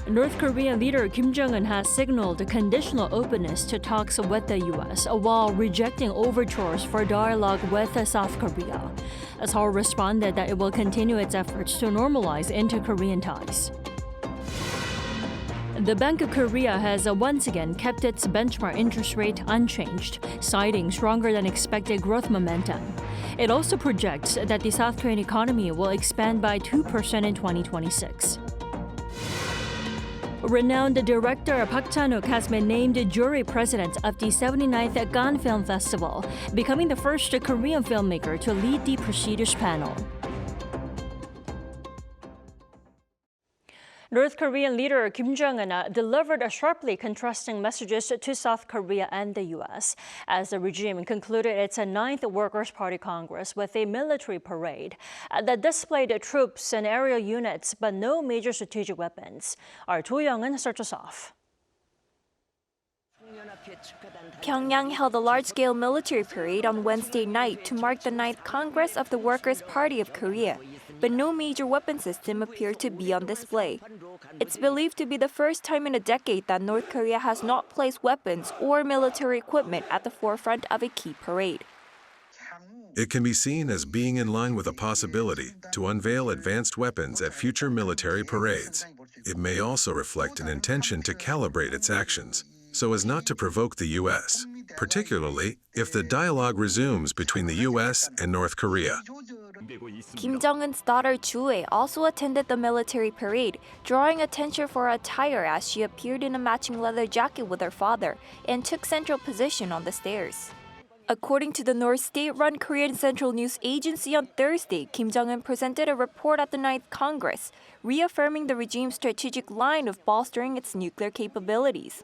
North Korean leader Kim Jong-un has signaled a conditional openness to talks with the U.S. while rejecting overtures for dialogue with South Korea. Seoul responded that it will continue its efforts to normalize inter-Korean ties. The Bank of Korea has once again kept its benchmark interest rate unchanged, citing stronger than expected growth momentum. It also projects that the South Korean economy will expand by 2% in 2026. Renowned director Park Chan-wook has been named jury president of the 79th Cannes Film Festival, becoming the first Korean filmmaker to lead the prestigious panel. North Korean leader Kim Jong-un delivered sharply contrasting messages to South Korea and the U.S. as the regime concluded its 9th Workers' Party Congress with a military parade that displayed troops and aerial units but no major strategic weapons. Our Do Young-un starts us off. Pyongyang held a large-scale military parade on Wednesday night to mark the 9th Congress of the Workers' Party of Korea, but no major weapon system appeared to be on display. It's believed to be the first time in a decade that North Korea has not placed weapons or military equipment at the forefront of a key parade. It can be seen as being in line with a possibility to unveil advanced weapons at future military parades. It may also reflect an intention to calibrate its actions so as not to provoke the U.S., particularly if the dialogue resumes between the U.S. and North Korea. Kim Jong-un's daughter Ju-ae also attended the military parade, drawing attention for her attire as she appeared in a matching leather jacket with her father and took central position on the stairs. According to the North state-run Korean Central News Agency on Thursday, Kim Jong-un presented a report at the 9th Congress, reaffirming the regime's strategic line of bolstering its nuclear capabilities.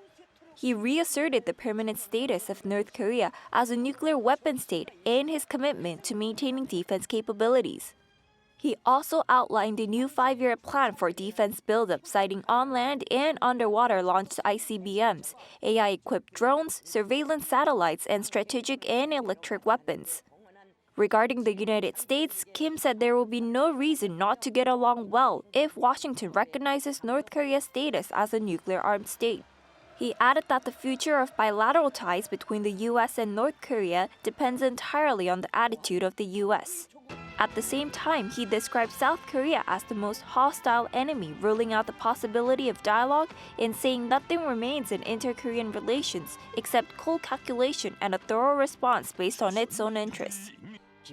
He reasserted the permanent status of North Korea as a nuclear weapon state and his commitment to maintaining defense capabilities. He also outlined a new 5-year plan for defense buildup, citing on-land and underwater launched ICBMs, AI-equipped drones, surveillance satellites, and strategic and electric weapons. Regarding the United States, Kim said there will be no reason not to get along well if Washington recognizes North Korea's status as a nuclear-armed state. He added that the future of bilateral ties between the U.S. and North Korea depends entirely on the attitude of the U.S. At the same time, he described South Korea as the most hostile enemy, ruling out the possibility of dialogue and saying nothing remains in inter-Korean relations except cold calculation and a thorough response based on its own interests.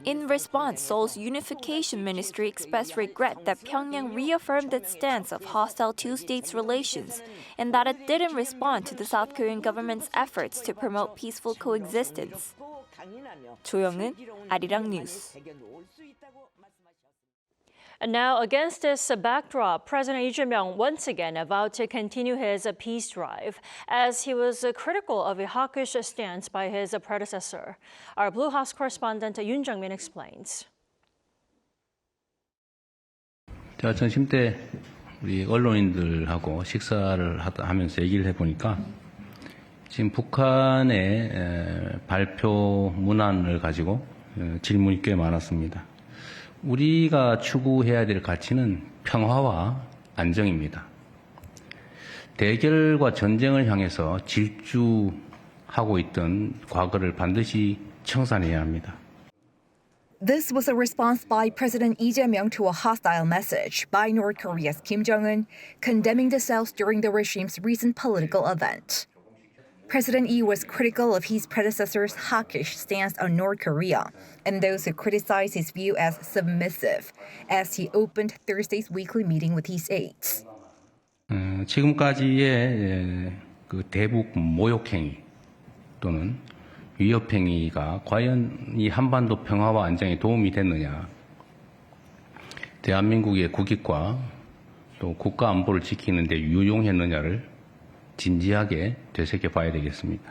In response, Seoul's Unification Ministry expressed regret that Pyongyang reaffirmed its stance of hostile two-states relations and that it didn't respond to the South Korean government's efforts to promote peaceful coexistence. Jo Young-un, Arirang News. And now, against this backdrop, President Lee Jae-myung once again vowed to continue his peace drive, as he was critical of a hawkish stance by his predecessor. Our Blue House correspondent Yoon Jung-min explains. 제가 점심 때 우리 언론인들하고 식사를 하면서 얘기를 해보니까 지금 북한의 발표 문안을 가지고 질문이 꽤 많았습니다. 우리가 추구해야 될 가치는 평화와 안정입니다. 대결과 전쟁을 향해서 질주하고 있던 과거를 반드시 청산해야 합니다. This was a response by President Lee Jae-myung to a hostile message by North Korea's Kim Jong-un, condemning the South during the regime's recent political event. President Lee was critical of his predecessor's hawkish stance on North Korea and those who criticized his view as submissive as he opened Thursday's weekly meeting with his aides. 지금까지의 그 대북 모욕행위 또는 위협행위가 과연 이 한반도 평화와 안정에 도움이 됐느냐, 대한민국의 국익과 또 국가 안보를 지키는 데 유용했느냐를 진지하게 되새겨봐야 되겠습니다.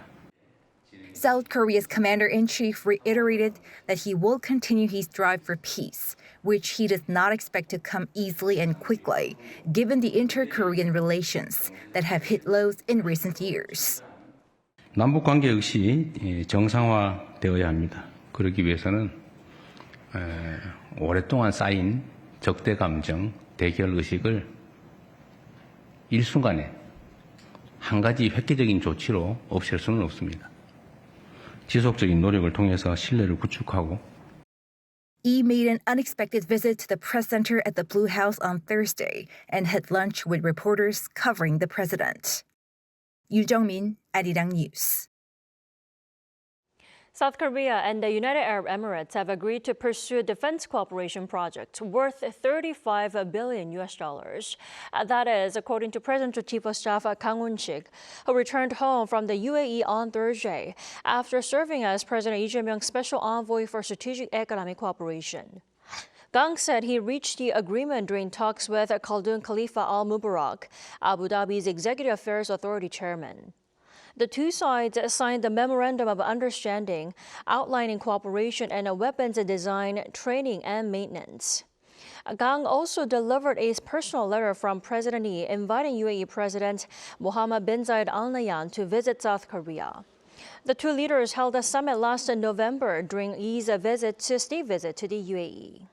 South Korea's commander-in-chief reiterated that he will continue his drive for peace, which he does not expect to come easily and quickly, given the inter-Korean relations that have hit lows in recent years. 남북 관계 역시 정상화되어야 합니다. 그러기 위해서는 오랫동안 쌓인 적대 감정, 대결 의식을 일순간에 한 가지 획기적인 조치로 없앨 수는 없습니다. 지속적인 노력을 통해서 신뢰를 구축하고 Lee made an unexpected visit to the press center at the Blue House on Thursday and had lunch with reporters covering the president. Yoo Jung-min, Arirang News. South Korea and the United Arab Emirates have agreed to pursue a defense cooperation project worth $35 billion. That is, according to President Chief of Staff Kang Hoon-sik, who returned home from the UAE on Thursday after serving as President Lee Jae-myung's special envoy for strategic economic cooperation. Kang said he reached the agreement during talks with Khaldoon Khalifa Al Mubarak, Abu Dhabi's Executive Affairs Authority chairman. The two sides signed a memorandum of understanding outlining cooperation in weapons design, training, and maintenance. Kang also delivered a personal letter from President Lee inviting UAE President Mohammed bin Zayed Al Nahyan to visit South Korea. The two leaders held a summit last November during Lee's state visit to the UAE.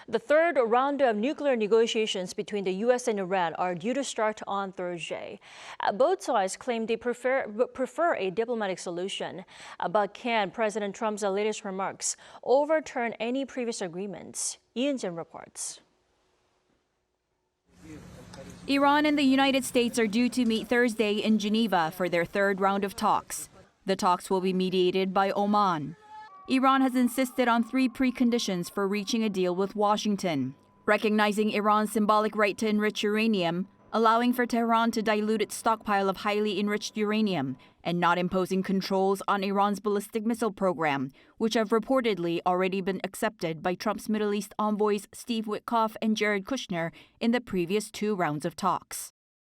The third round of nuclear negotiations between the U.S. and Iran are due to start on Thursday. Both sides claim they prefer a diplomatic solution. But can President Trump's latest remarks overturn any previous agreements? Ian Jin reports. Iran and the United States are due to meet Thursday in Geneva for their third round of talks. The talks will be mediated by Oman. Iran has insisted on three preconditions for reaching a deal with Washington: recognizing Iran's symbolic right to enrich uranium, allowing for Tehran to dilute its stockpile of highly enriched uranium, and not imposing controls on Iran's ballistic missile program, which have reportedly already been accepted by Trump's Middle East envoys Steve Witkoff and Jared Kushner in the previous two rounds of talks.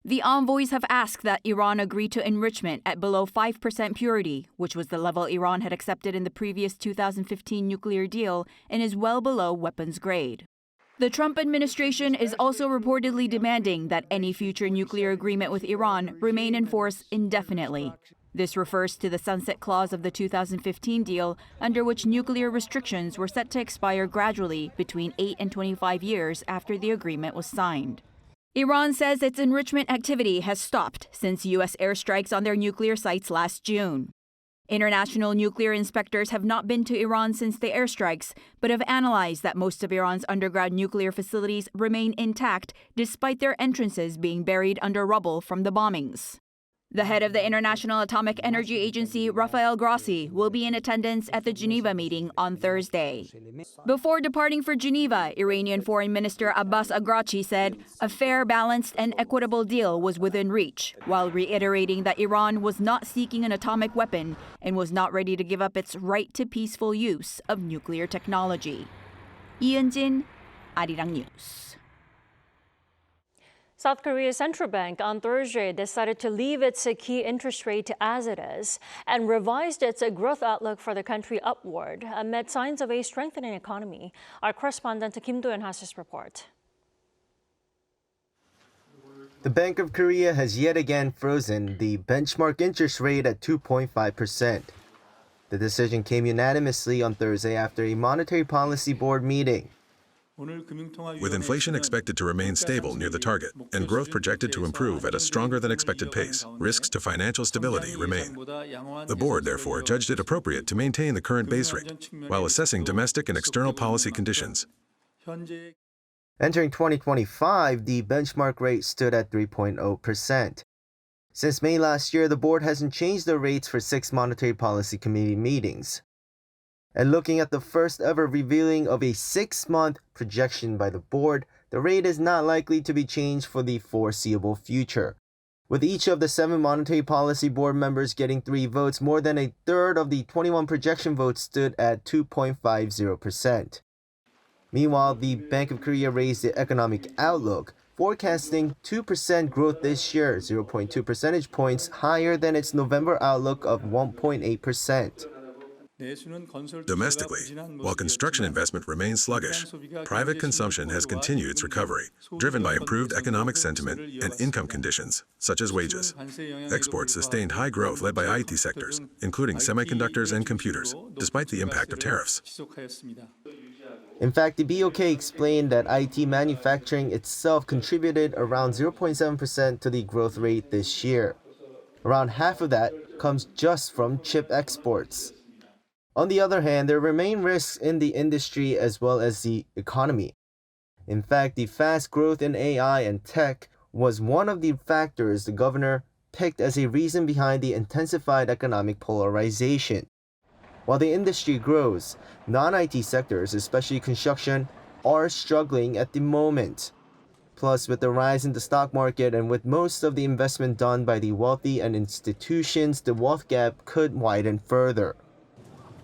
The envoys have asked that Iran agree to enrichment at below 5% purity, which was the level Iran had accepted in the previous 2015 nuclear deal and is well below weapons grade. The Trump administration is also reportedly demanding that any future nuclear agreement with Iran remain in force indefinitely. This refers to the sunset clause of the 2015 deal, under which nuclear restrictions were set to expire gradually between 8 and 25 years after the agreement was signed. Iran says its enrichment activity has stopped since U.S. airstrikes on their nuclear sites last June. International nuclear inspectors have not been to Iran since the airstrikes, but have analyzed that most of Iran's underground nuclear facilities remain intact despite their entrances being buried under rubble from the bombings. The head of the International Atomic Energy Agency, Rafael Grossi, will be in attendance at the Geneva meeting on Thursday. Before departing for Geneva, Iranian Foreign Minister Abbas Araghchi said a fair, balanced, and equitable deal was within reach, while reiterating that Iran was not seeking an atomic weapon and was not ready to give up its right to peaceful use of nuclear technology. Lee Eun-jin, Arirang News. South Korea's central bank on Thursday decided to leave its key interest rate as it is and revised its growth outlook for the country upward amid signs of a strengthening economy. Our correspondent Kim Do-yeon has this report. The Bank of Korea has yet again frozen the benchmark interest rate at 2.5%. The decision came unanimously on Thursday after a Monetary Policy Board meeting. With inflation expected to remain stable near the target and growth projected to improve at a stronger than expected pace, risks to financial stability remain. The board, therefore, judged it appropriate to maintain the current base rate while assessing domestic and external policy conditions. Entering 2025, the benchmark rate stood at 3.0%. Since May last year, the board hasn't changed the rates for 6 Monetary Policy Committee meetings. And looking at the first ever revealing of a 6-month projection by the board, the rate is not likely to be changed for the foreseeable future. With each of the 7 Monetary Policy Board members getting 3 votes, more than a third of the 21 projection votes stood at 2.50%. Meanwhile, the Bank of Korea raised the economic outlook, forecasting 2% growth this year, 0.2 percentage points higher than its November outlook of 1.8%. Domestically, while construction investment remains sluggish, private consumption has continued its recovery, driven by improved economic sentiment and income conditions, such as wages. Exports sustained high growth led by IT sectors, including semiconductors and computers, despite the impact of tariffs. In fact, the BOK explained that IT manufacturing itself contributed around 0.7% to the growth rate this year. Around half of that comes just from chip exports. On the other hand, there remain risks in the industry as well as the economy. In fact, the fast growth in AI and tech was one of the factors the governor picked as a reason behind the intensified economic polarization. While the industry grows, non-IT sectors, especially construction, are struggling at the moment. Plus, with the rise in the stock market and with most of the investment done by the wealthy and institutions, the wealth gap could widen further.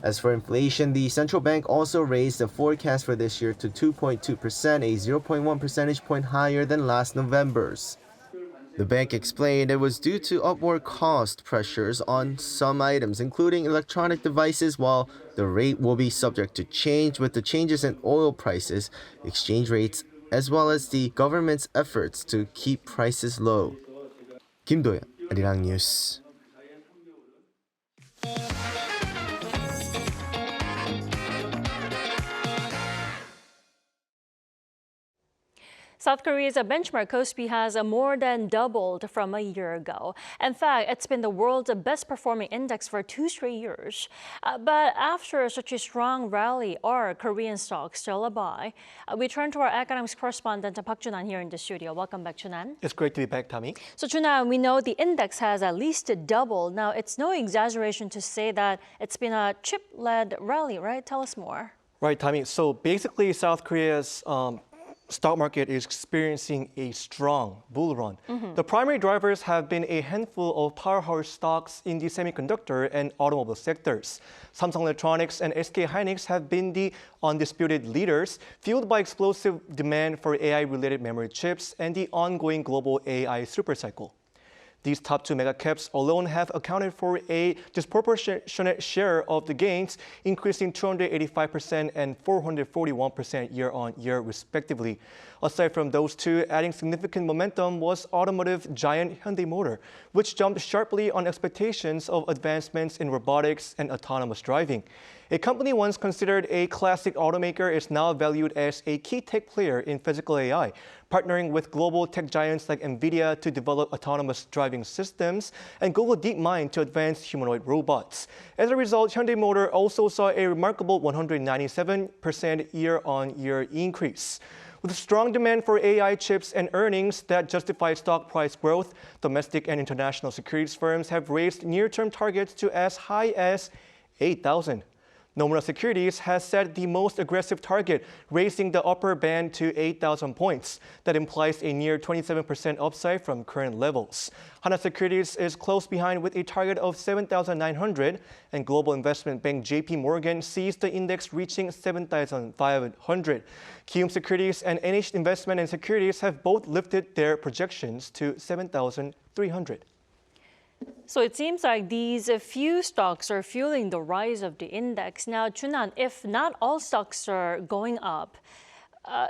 As for inflation, the central bank also raised the forecast for this year to 2.2%, a 0.1 percentage point higher than last November's. The bank explained it was due to upward cost pressures on some items, including electronic devices, while the rate will be subject to change with the changes in oil prices, exchange rates, as well as the government's efforts to keep prices low. Kim Do-yeon, Arirang News. South Korea's benchmark KOSPI has more than doubled from a year ago. In fact, it's been the world's best performing index for 2 straight years. But after such a strong rally, are Korean stocks still a buy? We turn to our economics correspondent Park Junan here in the studio. Welcome back, Junan. It's great to be back, Tommy. So Junan, we know the index has at least doubled. Now, it's no exaggeration to say that it's been a chip-led rally, right? Tell us more. Right, Tommy. So basically, South Korea's stock market is experiencing a strong bull run. The primary drivers have been a handful of powerhouse stocks in the semiconductor and automobile sectors. Samsung Electronics and SK Hynix have been the undisputed leaders, fueled by explosive demand for AI-related memory chips and the ongoing global AI supercycle. These top 2 megacaps alone have accounted for a disproportionate share of the gains, increasing 285% and 441% year-on-year, respectively. Aside from those two, adding significant momentum was automotive giant Hyundai Motor, which jumped sharply on expectations of advancements in robotics and autonomous driving. A company once considered a classic automaker is now valued as a key tech player in physical AI, partnering with global tech giants like NVIDIA to develop autonomous driving systems and Google DeepMind to advance humanoid robots. As a result, Hyundai Motor also saw a remarkable 197% year-on-year increase. With strong demand for AI chips and earnings that justify stock price growth, domestic and international securities firms have raised near-term targets to as high as 8,000. Nomura Securities has set the most aggressive target, raising the upper band to 8,000 points. That implies a near 27% upside from current levels. Hana Securities is close behind with a target of 7,900, and global investment bank JP Morgan sees the index reaching 7,500. Kiwoom Securities and NH Investment and Securities have both lifted their projections to 7,300. So it seems like these few stocks are fueling the rise of the index. Now, Junan, if not all stocks are going up,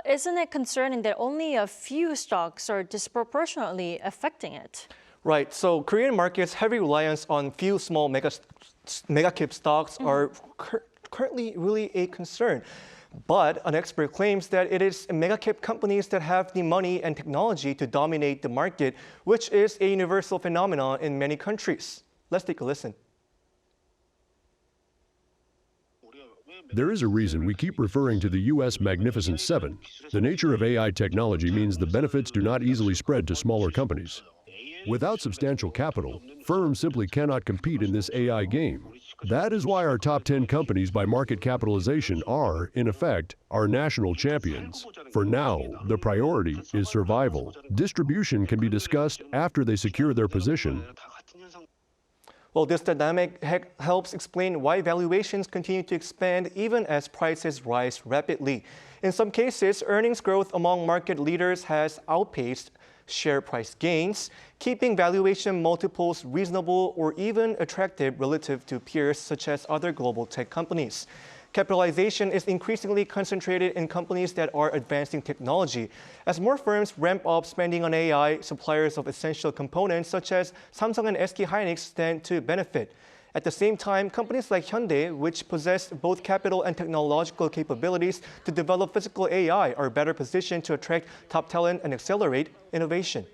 isn't it concerning that only a few stocks are disproportionately affecting it? Right. So Korean market's heavy reliance on few small mega-cap stocks are currently really a concern. But an expert claims that it is mega-cap companies that have the money and technology to dominate the market, which is a universal phenomenon in many countries. Let's take a listen. There is a reason we keep referring to the U.S. Magnificent Seven. The nature of AI technology means the benefits do not easily spread to smaller companies. Without substantial capital, firms simply cannot compete in this AI game. That is why our top 10 companies by market capitalization are, in effect, our national champions. For now, the priority is survival. Distribution can be discussed after they secure their position. Well, this dynamic helps explain why valuations continue to expand even as prices rise rapidly. In some cases, earnings growth among market leaders has outpaced share price gains, keeping valuation multiples reasonable or even attractive relative to peers such as other global tech companies. Capitalization is increasingly concentrated in companies that are advancing technology. As more firms ramp up spending on AI, suppliers of essential components such as Samsung and SK Hynix stand to benefit. At the same time, companies like Hyundai, which possess both capital and technological capabilities to develop physical AI, are better positioned to attract top talent and accelerate innovation.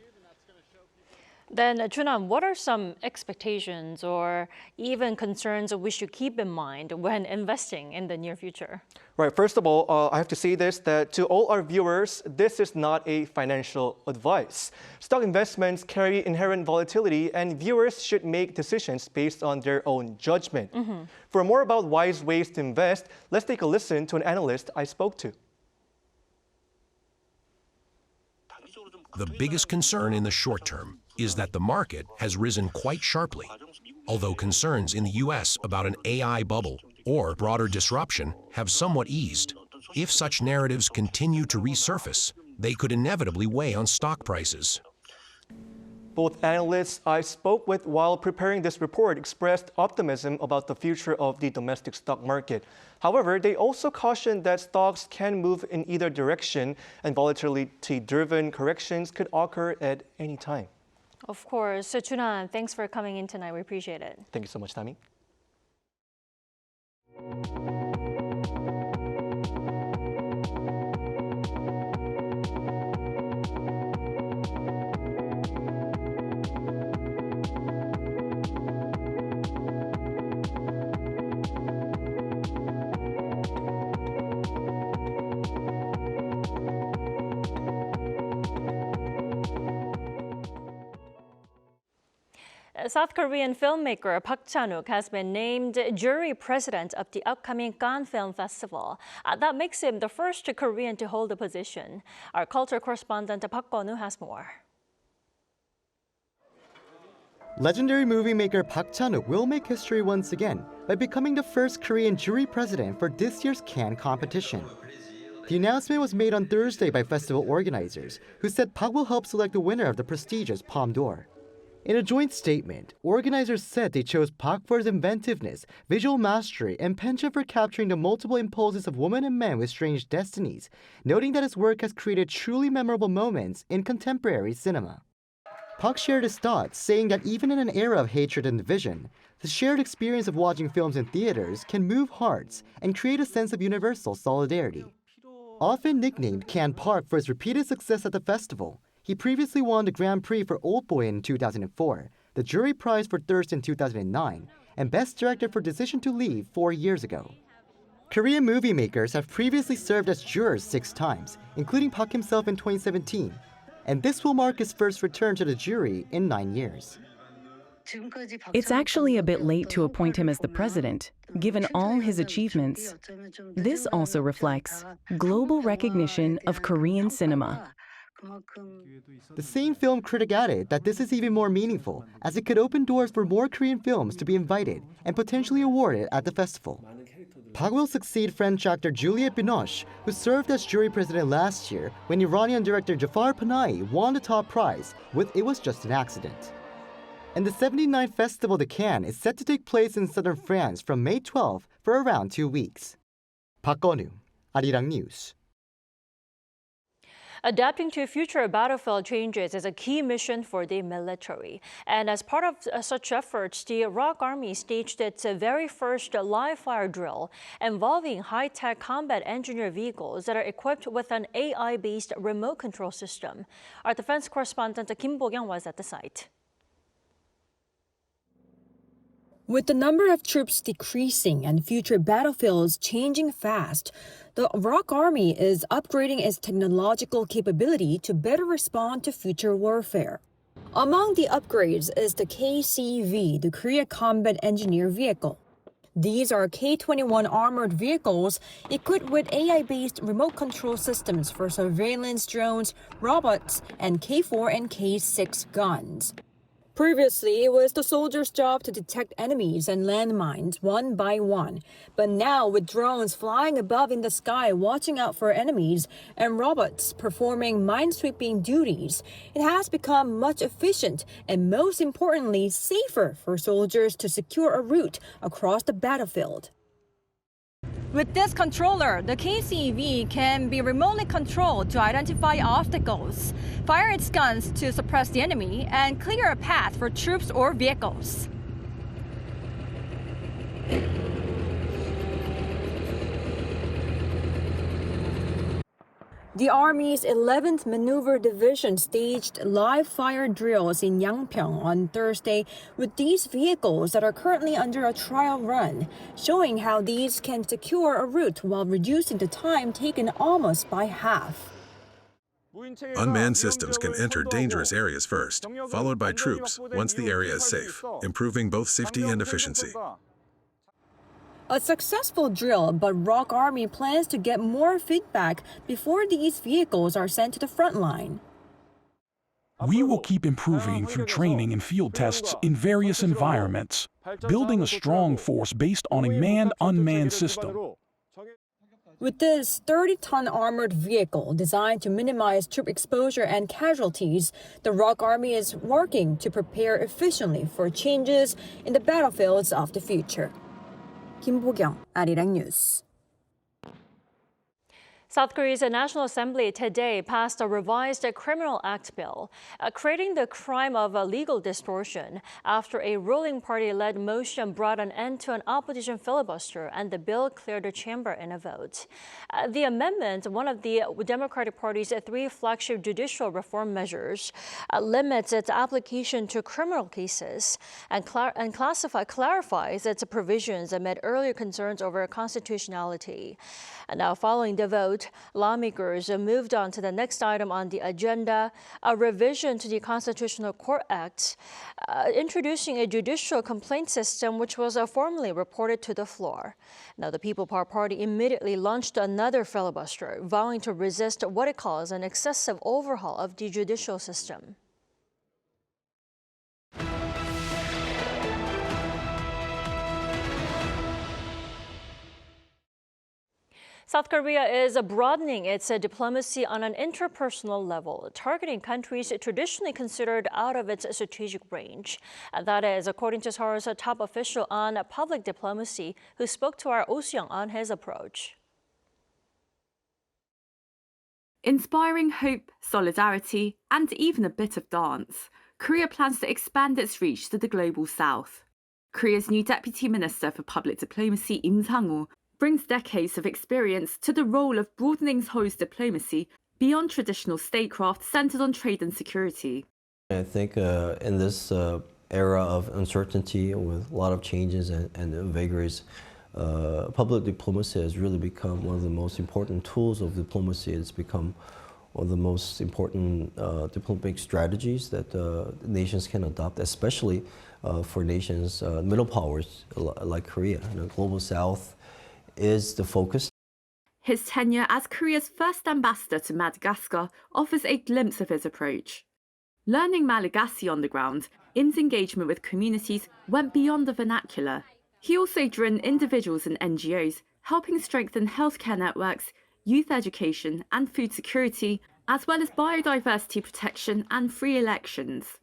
Then, Chunam, what are some expectations or even concerns we should keep in mind when investing in the near future? Right. First of all, I have to say this, that to all our viewers, this is not a financial advice. Stock investments carry inherent volatility, and viewers should make decisions based on their own judgment. For more about wise ways to invest, let's take a listen to an analyst I spoke to. The biggest concern in the short term is that the market has risen quite sharply, although concerns in the U.S. about an AI bubble or broader disruption have somewhat eased. If such narratives continue to resurface, they could inevitably weigh on stock prices. Both analysts I spoke with while preparing this report expressed optimism about the future of the domestic stock market. However, they also cautioned that stocks can move in either direction and volatility-driven corrections could occur at any time. Of course. So, Chunan, thanks for coming in tonight. We appreciate it. Thank you so much, Tammy. South Korean filmmaker Park Chan-wook has been named jury president of the upcoming Cannes Film Festival. That makes him the first Korean to hold the position. Our culture correspondent Park Won-woo has more. Legendary movie maker Park Chan-wook will make history once again by becoming the first Korean jury president for this year's Cannes competition. The announcement was made on Thursday by festival organizers, who said Park will help select the winner of the prestigious Palme d'Or. In a joint statement, organizers said they chose Park for his inventiveness, visual mastery, and penchant for capturing the multiple impulses of women and men with strange destinies, noting that his work has created truly memorable moments in contemporary cinema. Park shared his thoughts, saying that even in an era of hatred and division, the shared experience of watching films in theaters can move hearts and create a sense of universal solidarity. Often nicknamed Cannes Park for his repeated success at the festival, he previously won the Grand Prix for Old Boy in 2004, the Jury Prize for Thirst in 2009, and Best Director for Decision to Leave 4 years ago. Korean movie makers have previously served as jurors 6 times, including Park himself in 2017, and this will mark his first return to the jury in 9 years. It's actually a bit late to appoint him as the president, given all his achievements. This also reflects global recognition of Korean cinema. The same film critic added that this is even more meaningful, as it could open doors for more Korean films to be invited and potentially awarded at the festival. Park will succeed French actor Juliette Binoche, who served as jury president last year when Iranian director Jafar Panahi won the top prize with It Was Just an Accident. And the 79th Festival de Cannes is set to take place in southern France from May 12 for around 2 weeks. Park Won-woo, Arirang News. Adapting to future battlefield changes is a key mission for the military. And as part of such efforts, the ROK Army staged its very first live-fire drill involving high-tech combat engineer vehicles that are equipped with an AI-based remote control system. Our defense correspondent Kim Bo-kyung was at the site. With the number of troops decreasing and future battlefields changing fast, the ROK Army is upgrading its technological capability to better respond to future warfare. Among the upgrades is the K-CEV, the Korea Combat Engineer Vehicle. These are K-21 armored vehicles equipped with AI-based remote control systems for surveillance drones, robots, and K4 and K6 guns. Previously, it was the soldiers' job to detect enemies and landmines one by one. But now, with drones flying above in the sky watching out for enemies and robots performing mine-sweeping duties, it has become much efficient and, most importantly, safer for soldiers to secure a route across the battlefield. With this controller, the K-CEV can be remotely controlled to identify obstacles, fire its guns to suppress the enemy, and clear a path for troops or vehicles. The Army's 11th Maneuver Division staged live fire drills in Yangpyeong on Thursday with these vehicles that are currently under a trial run, showing how these can secure a route while reducing the time taken almost by half. Unmanned systems can enter dangerous areas first, followed by troops once the area is safe, improving both safety and efficiency. A successful drill, but ROK Army plans to get more feedback before these vehicles are sent to the front line. We will keep improving through training and field tests in various environments, building a strong force based on a manned-unmanned system. With this 30-ton armored vehicle designed to minimize troop exposure and casualties, the ROK Army is working to prepare efficiently for changes in the battlefields of the future. Kim Bo-kyung, Arirang News. South Korea's National Assembly today passed a revised Criminal Act bill, creating the crime of legal distortion after a ruling party-led motion brought an end to an opposition filibuster and the bill cleared the chamber in a vote. The amendment, one of the Democratic Party's three flagship judicial reform measures, limits its application to criminal cases and clarifies its provisions amid earlier concerns over constitutionality. And now, following the vote, lawmakers moved on to the next item on the agenda, a revision to the Constitutional Court Act, introducing a judicial complaint system which was formally reported to the floor. Now, the People Power Party immediately launched another filibuster, vowing to resist what it calls an excessive overhaul of the judicial system. South Korea is broadening its diplomacy on an interpersonal level, targeting countries traditionally considered out of its strategic range. And that is according to Seoul's top official on public diplomacy, who spoke to our Oh Seung on his approach. Inspiring hope, solidarity, and even a bit of dance, Korea plans to expand its reach to the global south. Korea's new Deputy Minister for Public Diplomacy, Im Sang-woo, brings decades of experience to the role of broadening Seoul's diplomacy beyond traditional statecraft centered on trade and security. I think in this era of uncertainty with a lot of changes and vagaries, public diplomacy has really become one of the most important tools of diplomacy. It's become one of the most important diplomatic strategies that nations can adopt, especially for nations, middle powers like Korea. Global South is the focus. His tenure as Korea's first ambassador to Madagascar offers a glimpse of his approach. Learning Malagasy on the ground, Im's engagement with communities went beyond the vernacular. He also drew in individuals and NGOs, helping strengthen healthcare networks, youth education and food security, as well as biodiversity protection and free elections.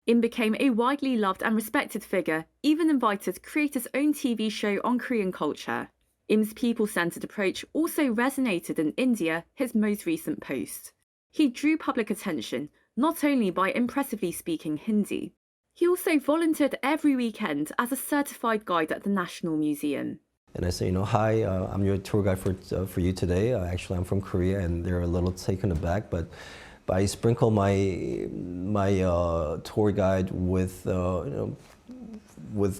Im became a widely loved and respected figure, even invited to create his own TV show on Korean culture. Im's people-centered approach also resonated in India, his most recent post. He drew public attention not only by impressively speaking Hindi. He also volunteered every weekend as a certified guide at the National Museum. And I say, hi, I'm your tour guide for you today. Actually, I'm from Korea, and they're a little taken aback, but I sprinkle my tour guide with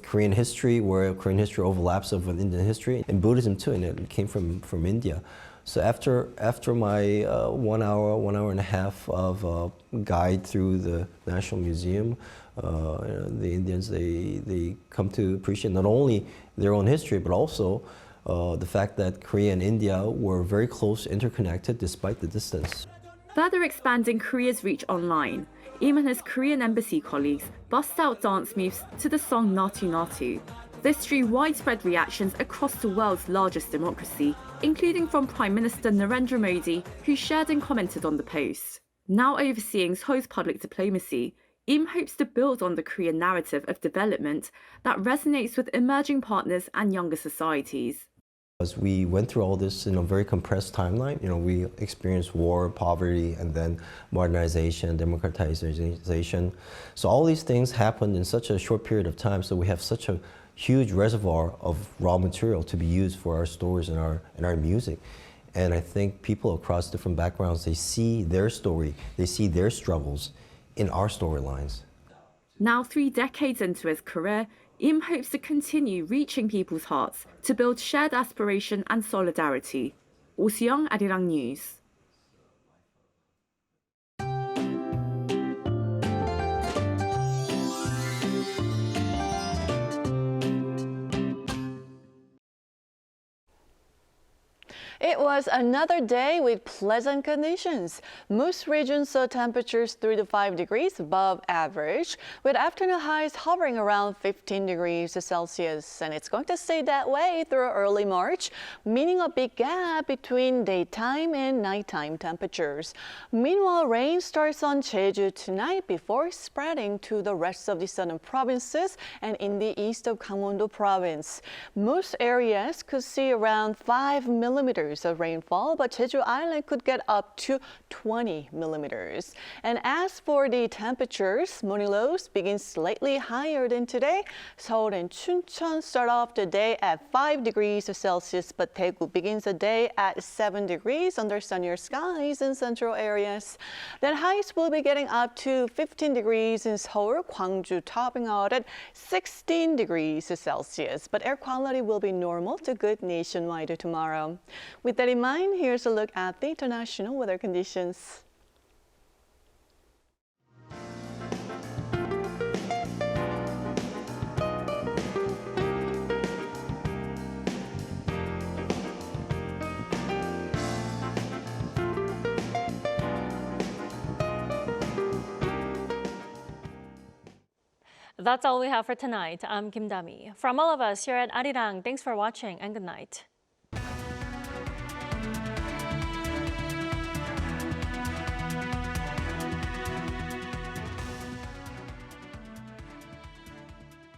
Korean history, where Korean history overlaps with Indian history, and Buddhism too, and it came from India. So after my 1 hour and a half of guide through the National Museum, the Indians, they come to appreciate not only their own history, but also the fact that Korea and India were very close, interconnected despite the distance. Further expanding Korea's reach online, Im and his Korean embassy colleagues bust out dance moves to the song Natu Natu. This drew widespread reactions across the world's largest democracy, including from Prime Minister Narendra Modi, who shared and commented on the post. Now overseeing Seoul's public diplomacy, Im hopes to build on the Korean narrative of development that resonates with emerging partners and younger societies. As we went through all this in a very compressed timeline, we experienced war, poverty, and then modernization, democratization. So all these things happened in such a short period of time, so we have such a huge reservoir of raw material to be used for our stories and our music. And I think people across different backgrounds, they see their story, they see their struggles in our storylines. Now 3 decades into his career, Im hopes to continue reaching people's hearts to build shared aspiration and solidarity. Oh Seong, Arirang News. It was another day with pleasant conditions. Most regions saw temperatures 3 to 5 degrees above average, with afternoon highs hovering around 15 degrees Celsius. And it's going to stay that way through early March, meaning a big gap between daytime and nighttime temperatures. Meanwhile, rain starts on Jeju tonight before spreading to the rest of the southern provinces and in the east of Gangwon-do province. Most areas could see around 5 millimeters of rainfall, but Jeju Island could get up to 20 millimeters. And as for the temperatures, morning lows begin slightly higher than today. Seoul and Chuncheon start off the day at 5 degrees Celsius, but Daegu begins the day at 7 degrees under sunnier skies in central areas. Then highs will be getting up to 15 degrees in Seoul, Gwangju topping out at 16 degrees Celsius. But air quality will be normal to good nationwide tomorrow. With that in mind, here's a look at the international weather conditions. That's all we have for tonight. I'm Kim Dami. From all of us here at Arirang, thanks for watching and good night.